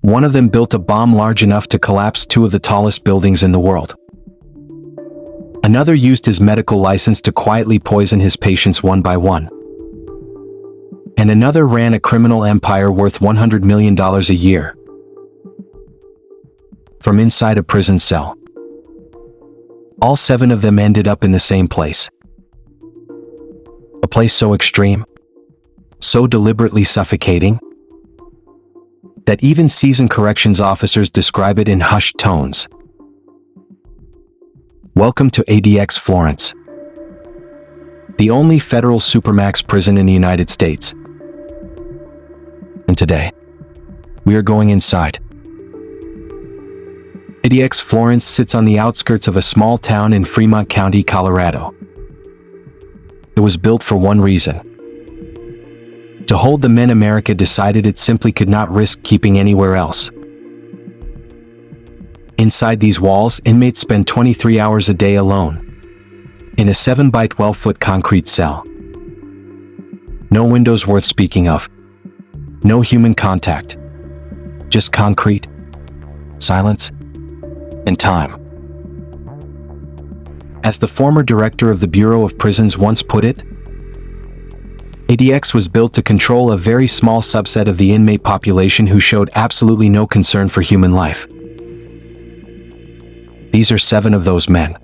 One of them built a bomb large enough to collapse two of the tallest buildings in the world. Another used his medical license to quietly poison his patients one by one. And another ran a criminal empire worth $100 million a year. From inside a prison cell. All 7 of them ended up in the same place. A place so extreme, so deliberately suffocating, that even seasoned corrections officers describe it in hushed tones. Welcome to ADX Florence, the only federal Supermax prison in the United States. And today, we are going inside. ADX Florence sits on the outskirts of a small town in Fremont County, Colorado. It was built for one reason: to hold the men America decided it simply could not risk keeping anywhere else. Inside these walls, inmates spend 23 hours a day alone, in a 7 by 12-foot concrete cell. No windows worth speaking of. No human contact. Just concrete, silence, and time. As the former director of the Bureau of Prisons once put it, ADX was built to control a very small subset of the inmate population who showed absolutely no concern for human life. These are 7 of those men.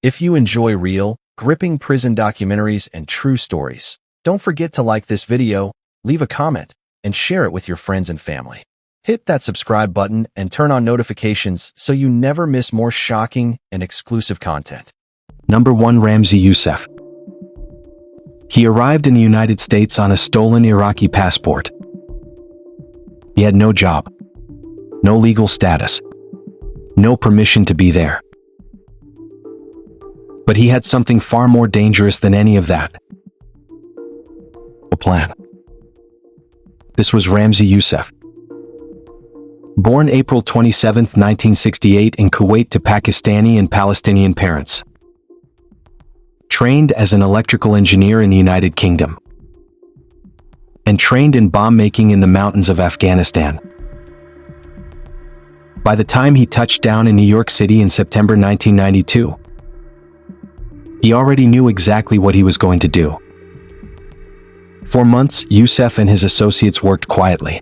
If you enjoy real, gripping prison documentaries and true stories, don't forget to like this video, leave a comment, and share it with your friends and family. Hit that subscribe button and turn on notifications so you never miss more shocking and exclusive content. Number 1. Ramzi Yousef. He arrived in the United States on a stolen Iraqi passport. He had no job, no legal status, no permission to be there. But he had something far more dangerous than any of that. A plan. This was Ramzi Yousef. Born April 27, 1968 in Kuwait to Pakistani and Palestinian parents. Trained as an electrical engineer in the United Kingdom. And trained in bomb making in the mountains of Afghanistan. By the time he touched down in New York City in September 1992, he already knew exactly what he was going to do. For months, Yousef and his associates worked quietly.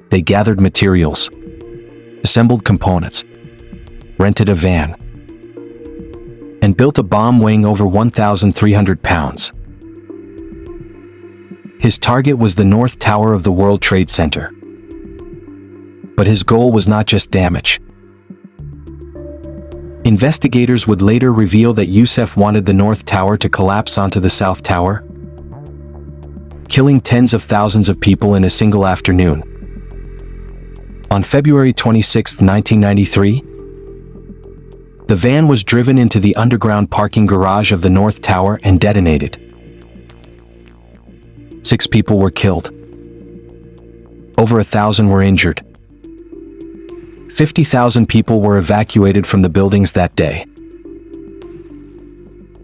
They gathered materials, assembled components, rented a van, and built a bomb weighing over 1,300 pounds. His target was the North Tower of the World Trade Center. But his goal was not just damage. Investigators would later reveal that Yousef wanted the North Tower to collapse onto the South Tower, killing tens of thousands of people in a single afternoon. On February 26, 1993, the van was driven into the underground parking garage of the North Tower and detonated. 6 people were killed. Over 1,000 were injured. 50,000 people were evacuated from the buildings that day.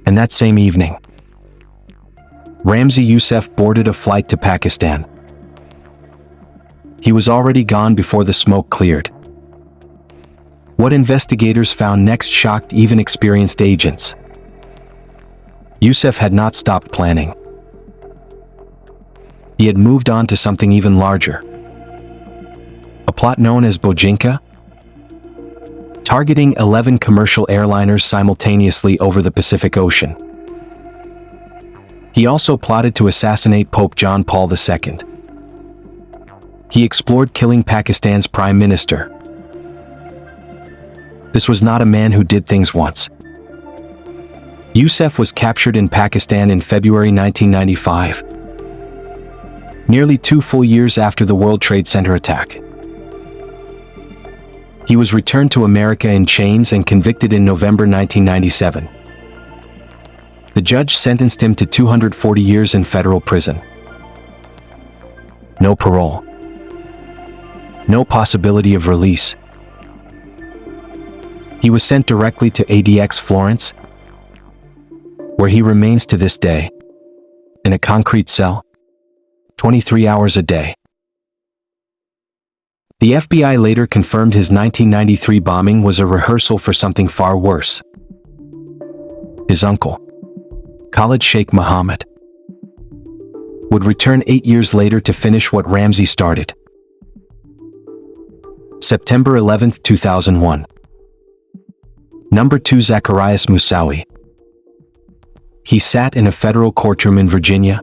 And that same evening, Ramzi Yousef boarded a flight to Pakistan. He was already gone before the smoke cleared. What investigators found next shocked even experienced agents. Yousef had not stopped planning. He had moved on to something even larger. A plot known as Bojinka, targeting 11 commercial airliners simultaneously over the Pacific Ocean. He also plotted to assassinate Pope John Paul II. He explored killing Pakistan's Prime Minister. This was not a man who did things once. Yousef was captured in Pakistan in February 1995, nearly 2 full years after the World Trade Center attack. He was returned to America in chains and convicted in November 1997. The judge sentenced him to 240 years in federal prison. No parole. No possibility of release. He was sent directly to ADX Florence, where he remains to this day, in a concrete cell, 23 hours a day. The FBI later confirmed his 1993 bombing was a rehearsal for something far worse. His uncle, Khalid Sheikh Mohammed, would return 8 years later to finish what Ramzi started. September 11, 2001. Number 2 Zacarias Moussaoui. He sat in a federal courtroom in Virginia,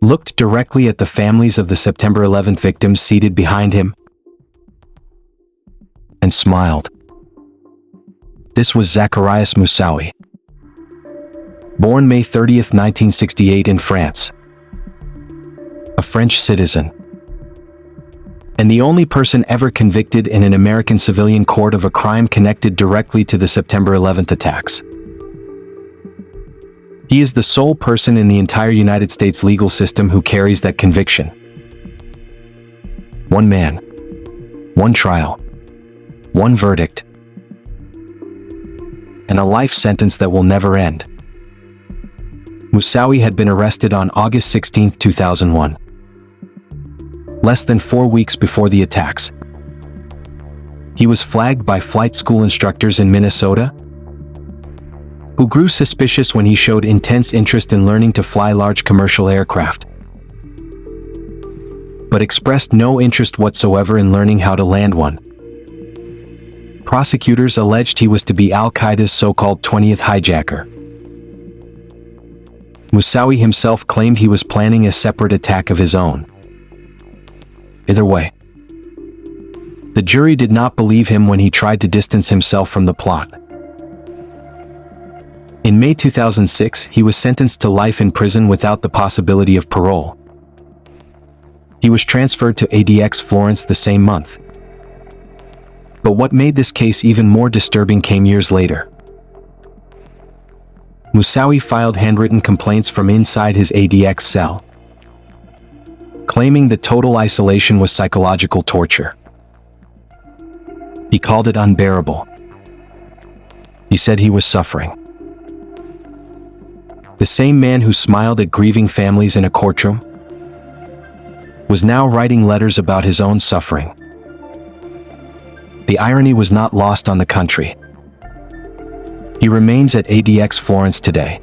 looked directly at the families of the September 11th victims seated behind him, and smiled. This was Zacarias Moussaoui. Born May 30, 1968 in France. A French citizen. And the only person ever convicted in an American civilian court of a crime connected directly to the September 11th attacks. He is the sole person in the entire United States legal system who carries that conviction. One man, one trial, one verdict, and a life sentence that will never end. Moussaoui had been arrested on August 16, 2001. Less than 4 weeks before the attacks. He was flagged by flight school instructors in Minnesota, who grew suspicious when he showed intense interest in learning to fly large commercial aircraft, but expressed no interest whatsoever in learning how to land one. Prosecutors alleged he was to be Al-Qaeda's so-called 20th hijacker. Moussaoui himself claimed he was planning a separate attack of his own. Either way, the jury did not believe him when he tried to distance himself from the plot. In May 2006, he was sentenced to life in prison without the possibility of parole. He was transferred to ADX Florence the same month. But what made this case even more disturbing came years later. Moussaoui filed handwritten complaints from inside his ADX cell, claiming that total isolation was psychological torture. He called it unbearable. He said he was suffering. The same man who smiled at grieving families in a courtroom was now writing letters about his own suffering. The irony was not lost on the country. He remains at ADX Florence today,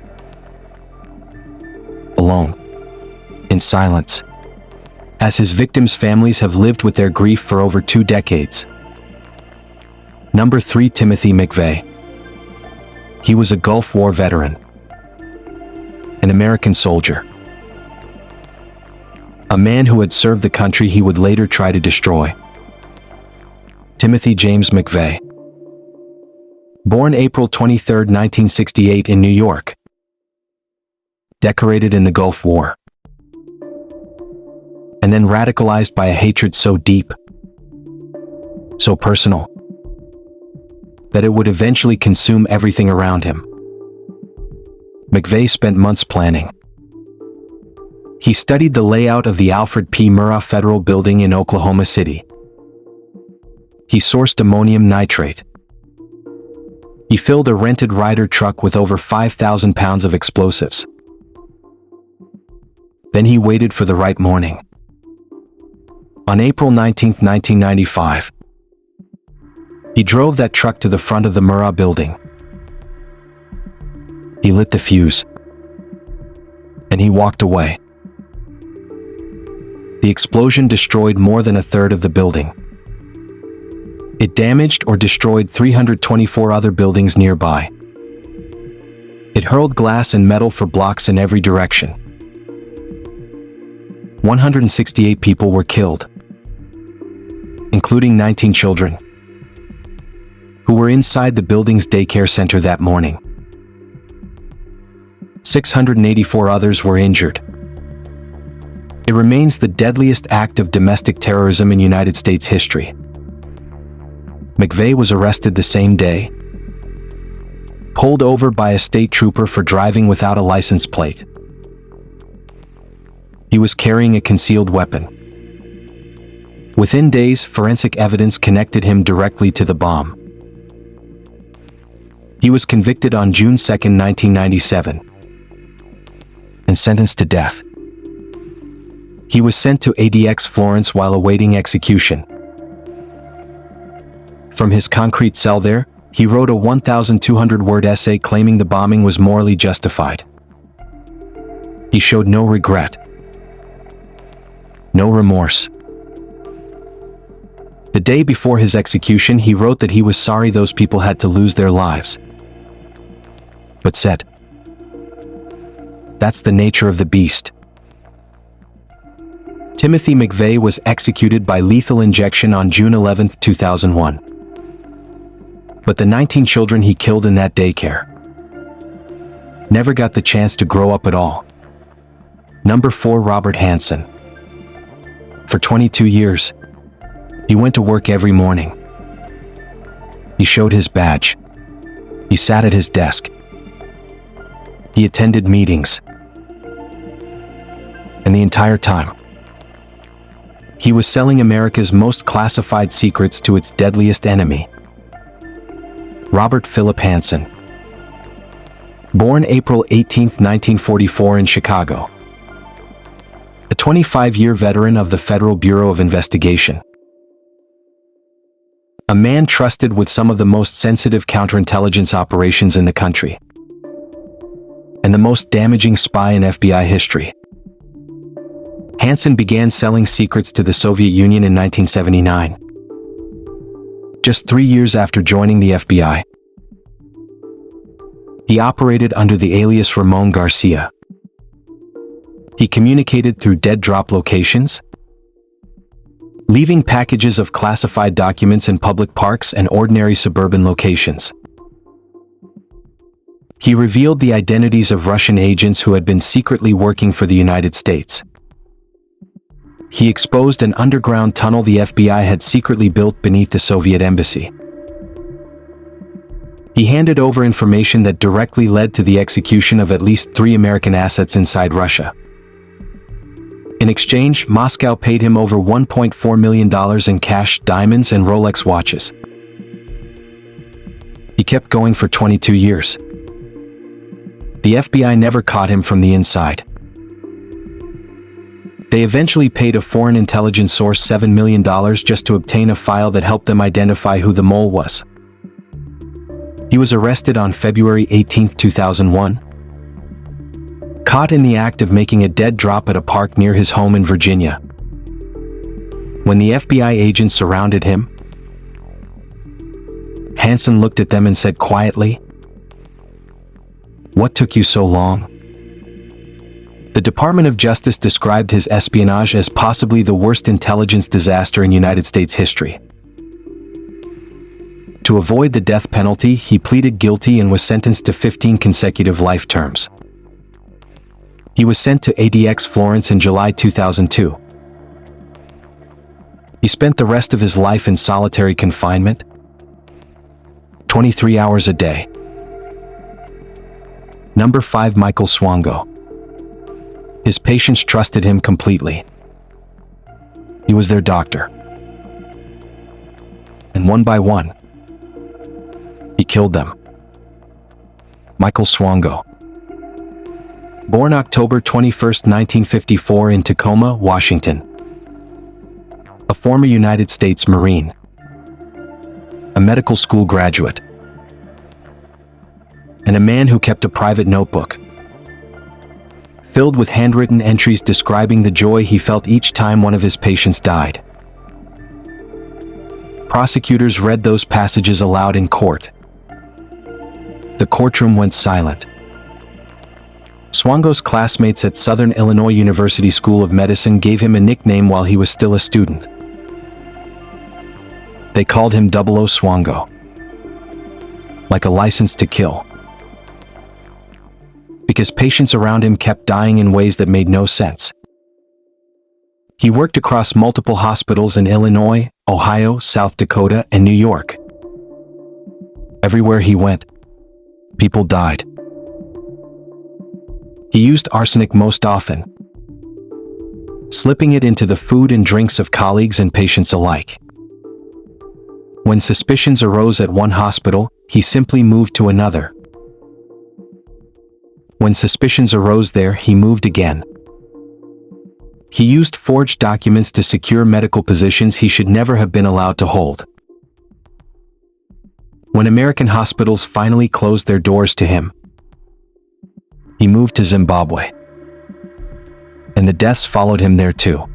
alone, in silence, as his victims' families have lived with their grief for over 2 decades. Number 3 Timothy McVeigh. He was a Gulf War veteran, an American soldier, a man who had served the country he would later try to destroy. Timothy James McVeigh. Born April 23, 1968 in New York. Decorated in the Gulf War. And then radicalized by a hatred so deep, so personal, that it would eventually consume everything around him. McVeigh spent months planning. He studied the layout of the Alfred P. Murrah Federal Building in Oklahoma City. He sourced ammonium nitrate. He filled a rented Ryder truck with over 5,000 pounds of explosives. Then he waited for the right morning. On April 19, 1995, he drove that truck to the front of the Murrah building. He lit the fuse, and he walked away. The explosion destroyed more than a third of the building. It damaged or destroyed 324 other buildings nearby. It hurled glass and metal for blocks in every direction. 168 people were killed, including 19 children, who were inside the building's daycare center that morning. 684 others were injured. It remains the deadliest act of domestic terrorism in United States history. McVeigh was arrested the same day, pulled over by a state trooper for driving without a license plate. He was carrying a concealed weapon. Within days, forensic evidence connected him directly to the bomb. He was convicted on June 2, 1997, and sentenced to death. He was sent to ADX Florence while awaiting execution. From his concrete cell there, he wrote a 1,200-word essay claiming the bombing was morally justified. He showed no regret, no remorse. The day before his execution, he wrote that he was sorry those people had to lose their lives, but said, "That's the nature of the beast." Timothy McVeigh was executed by lethal injection on June 11, 2001. But the 19 children he killed in that daycare never got the chance to grow up at all. Number 4, Robert Hanssen. For 22 years, he went to work every morning. He showed his badge. He sat at his desk. He attended meetings. And the entire time, he was selling America's most classified secrets to its deadliest enemy. Robert Philip Hanssen. Born April 18, 1944 in Chicago. A 25-year veteran of the Federal Bureau of Investigation. A man trusted with some of the most sensitive counterintelligence operations in the country. And the most damaging spy in FBI history. Hanssen began selling secrets to the Soviet Union in 1979. Just 3 years after joining the FBI, he operated under the alias Ramon Garcia. He communicated through dead drop locations, leaving packages of classified documents in public parks and ordinary suburban locations. He revealed the identities of Russian agents who had been secretly working for the United States. He exposed an underground tunnel the FBI had secretly built beneath the Soviet embassy. He handed over information that directly led to the execution of at least 3 American assets inside Russia. In exchange, Moscow paid him over $1.4 million in cash, diamonds, and Rolex watches. He kept going for 22 years. The FBI never caught him from the inside. They eventually paid a foreign intelligence source $7 million just to obtain a file that helped them identify who the mole was. He was arrested on February 18, 2001. Caught in the act of making a dead drop at a park near his home in Virginia. When the FBI agents surrounded him, Hanssen looked at them and said quietly, "What took you so long?" The Department of Justice described his espionage as possibly the worst intelligence disaster in United States history. To avoid the death penalty, he pleaded guilty and was sentenced to 15 consecutive life terms. He was sent to ADX Florence in July 2002. He spent the rest of his life in solitary confinement, 23 hours a day. Number 5, Michael Swango. His patients trusted him completely. He was their doctor. And one by one, he killed them. Michael Swango. Born October 21, 1954 in Tacoma, Washington. A former United States Marine. A medical school graduate. And a man who kept a private notebook filled with handwritten entries describing the joy he felt each time one of his patients died. Prosecutors read those passages aloud in court. The courtroom went silent. Swango's classmates at Southern Illinois University School of Medicine gave him a nickname while he was still a student. They called him 00 Swango, like a license to kill. Because patients around him kept dying in ways that made no sense. He worked across multiple hospitals in Illinois, Ohio, South Dakota, and New York. Everywhere he went, people died. He used arsenic most often, slipping it into the food and drinks of colleagues and patients alike. When suspicions arose at one hospital, he simply moved to another. When suspicions arose there, he moved again. He used forged documents to secure medical positions he should never have been allowed to hold. When American hospitals finally closed their doors to him, he moved to Zimbabwe. And the deaths followed him there too.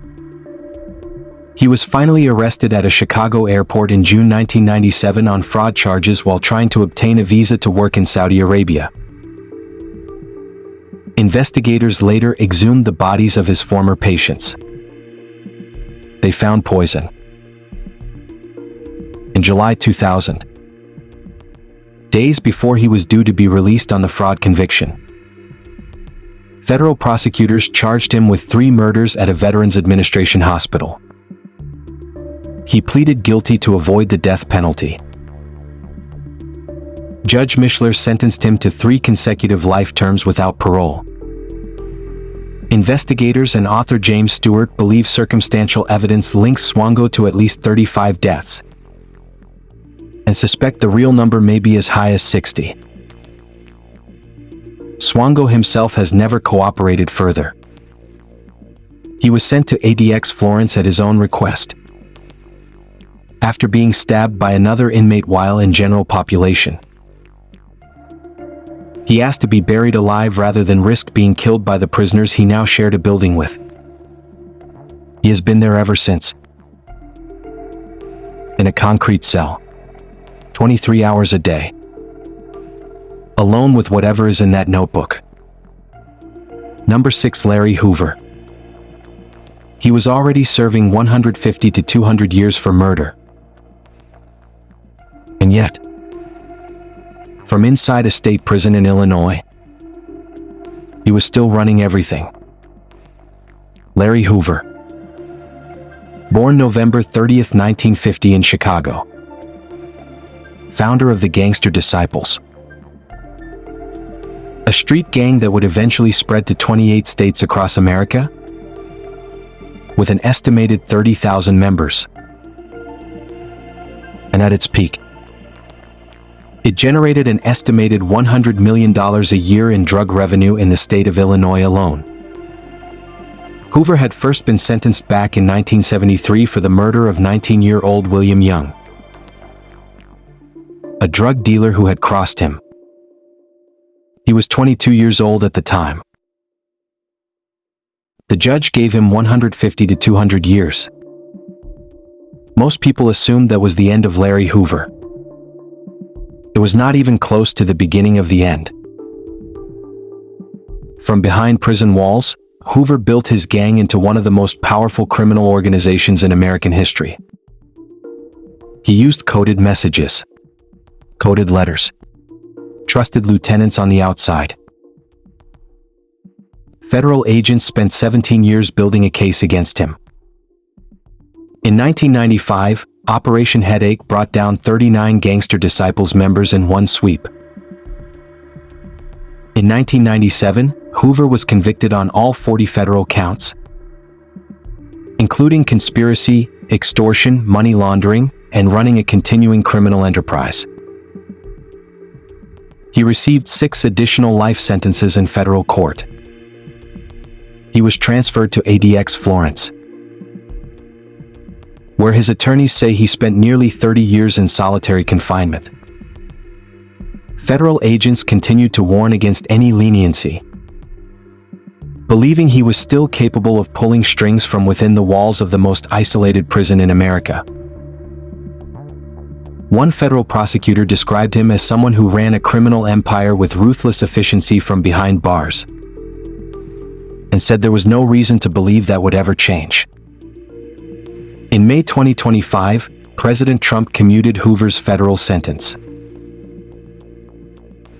He was finally arrested at a Chicago airport in June 1997 on fraud charges while trying to obtain a visa to work in Saudi Arabia. Investigators later exhumed the bodies of his former patients. They found poison. In July 2000, days before he was due to be released on the fraud conviction, federal prosecutors charged him with 3 murders at a Veterans Administration hospital. He pleaded guilty to avoid the death penalty. Judge Mishler sentenced him to 3 consecutive life terms without parole. Investigators and author James Stewart believe circumstantial evidence links Swango to at least 35 deaths, and suspect the real number may be as high as 60. Swango himself has never cooperated further. He was sent to ADX Florence at his own request, after being stabbed by another inmate while in general population. He asked to be buried alive rather than risk being killed by the prisoners he now shared a building with. He has been there ever since, in a concrete cell, 23 hours a day, alone with whatever is in that notebook. Number 6. Larry Hoover. He was already serving 150 to 200 years for murder. And yet, from inside a state prison in Illinois, he was still running everything. Larry Hoover. Born November 30th, 1950 in Chicago. Founder of the Gangster Disciples, a street gang that would eventually spread to 28 states across America, with an estimated 30,000 members. And at its peak, it generated an estimated $100 million a year in drug revenue in the state of Illinois alone. Hoover had first been sentenced back in 1973 for the murder of 19-year-old William Young, a drug dealer who had crossed him. He was 22 years old at the time. The judge gave him 150 to 200 years. Most people assumed that was the end of Larry Hoover. It was not even close to the beginning of the end. From behind prison walls, Hoover built his gang into one of the most powerful criminal organizations in American history. He used coded messages, coded letters, trusted lieutenants on the outside. Federal agents spent 17 years building a case against him. In 1995, Operation Headache brought down 39 Gangster Disciples members in one sweep. In 1997, Hoover was convicted on all 40 federal counts, including conspiracy, extortion, money laundering, and running a continuing criminal enterprise. He received 6 additional life sentences in federal court. He was transferred to ADX Florence, where his attorneys say he spent nearly 30 years in solitary confinement. Federal agents continued to warn against any leniency, believing he was still capable of pulling strings from within the walls of the most isolated prison in America. One federal prosecutor described him as someone who ran a criminal empire with ruthless efficiency from behind bars, and said there was no reason to believe that would ever change. In May 2025, President Trump commuted Hoover's federal sentence.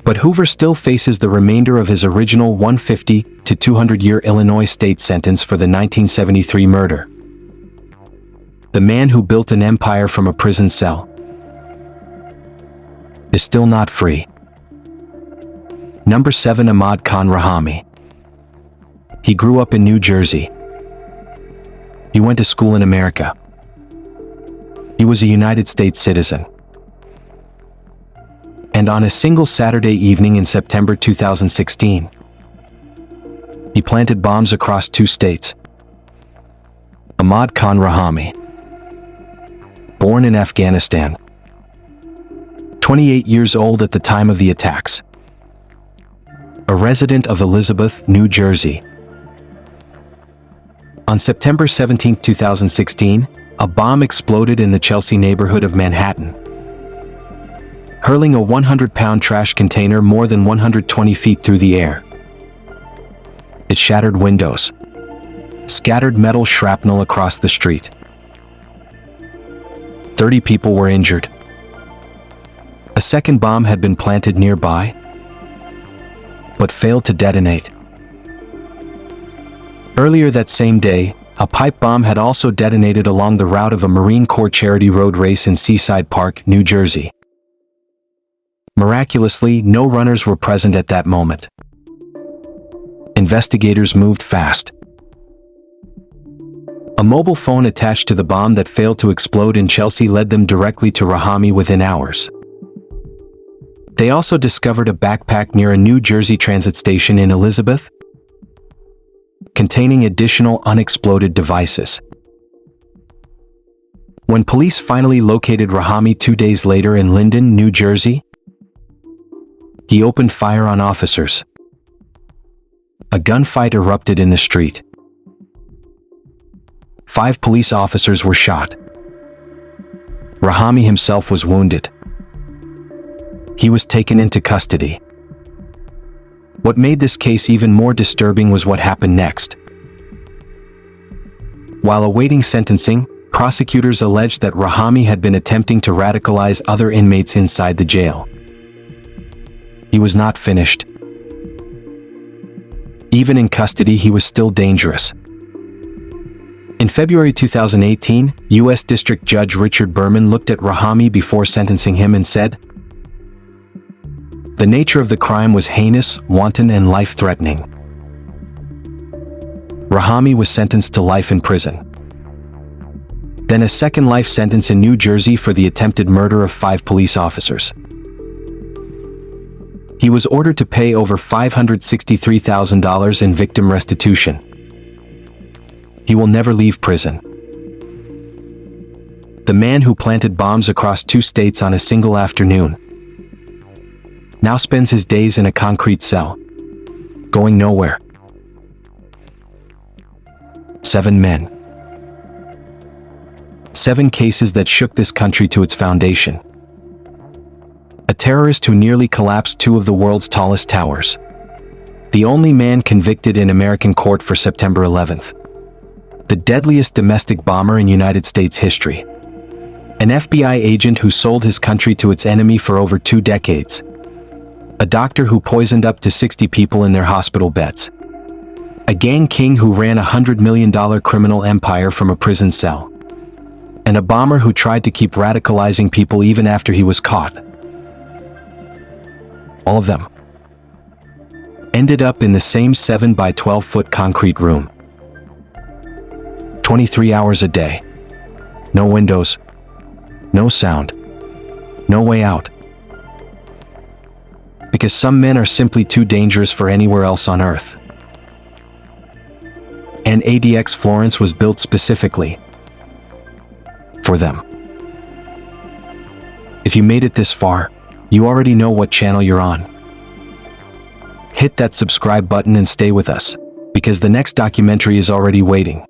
But Hoover still faces the remainder of his original 150 to 200-year Illinois state sentence for the 1973 murder. The man who built an empire from a prison cell is still not free. Number 7. Ahmad Khan Rahami. He grew up in New Jersey. He went to school in America. He was a United States citizen. And on a single Saturday evening in September 2016, he planted bombs across 2 states, Ahmad Khan Rahami. Born in Afghanistan. 28 years old at the time of the attacks. A resident of Elizabeth, New Jersey. On September 17, 2016, a bomb exploded in the Chelsea neighborhood of Manhattan, hurling a 100-pound trash container more than 120 feet through the air. It shattered windows, scattered metal shrapnel across the street. 30 people were injured. A second bomb had been planted nearby, but failed to detonate. Earlier that same day, a pipe bomb had also detonated along the route of a Marine Corps charity road race in Seaside Park, New Jersey. Miraculously, no runners were present at that moment. Investigators moved fast. A mobile phone attached to the bomb that failed to explode in Chelsea led them directly to Rahami within hours. They also discovered a backpack near a New Jersey transit station in Elizabeth, containing additional unexploded devices. When police finally located Rahami 2 days later in Linden, New Jersey, he opened fire on officers. A gunfight erupted in the street. 5 police officers were shot. Rahami himself was wounded. He was taken into custody. What made this case even more disturbing was what happened next. While awaiting sentencing, prosecutors alleged that Rahami had been attempting to radicalize other inmates inside the jail. He was not finished. Even in custody, he was still dangerous. In February 2018, U.S. District Judge Richard Berman looked at Rahami before sentencing him and said, "The nature of the crime was heinous, wanton, and life-threatening." Rahami was sentenced to life in prison. Then a second life sentence in New Jersey for the attempted murder of 5 police officers. He was ordered to pay over $563,000 in victim restitution. He will never leave prison. The man who planted bombs across 2 states on a single afternoon now spends his days in a concrete cell, going nowhere. 7 men. 7 cases that shook this country to its foundation. A terrorist who nearly collapsed 2 of the world's tallest towers. The only man convicted in American court for September 11th. The deadliest domestic bomber in United States history. An FBI agent who sold his country to its enemy for over 2 decades. A doctor who poisoned up to 60 people in their hospital beds. A gang king who ran a $100 million criminal empire from a prison cell. And a bomber who tried to keep radicalizing people even after he was caught. All of them ended up in the same 7 by 12-foot concrete room. 23 hours a day. No windows. No sound. No way out. Because some men are simply too dangerous for anywhere else on Earth. And ADX Florence was built specifically for them. If you made it this far, you already know what channel you're on. Hit that subscribe button and stay with us, because the next documentary is already waiting.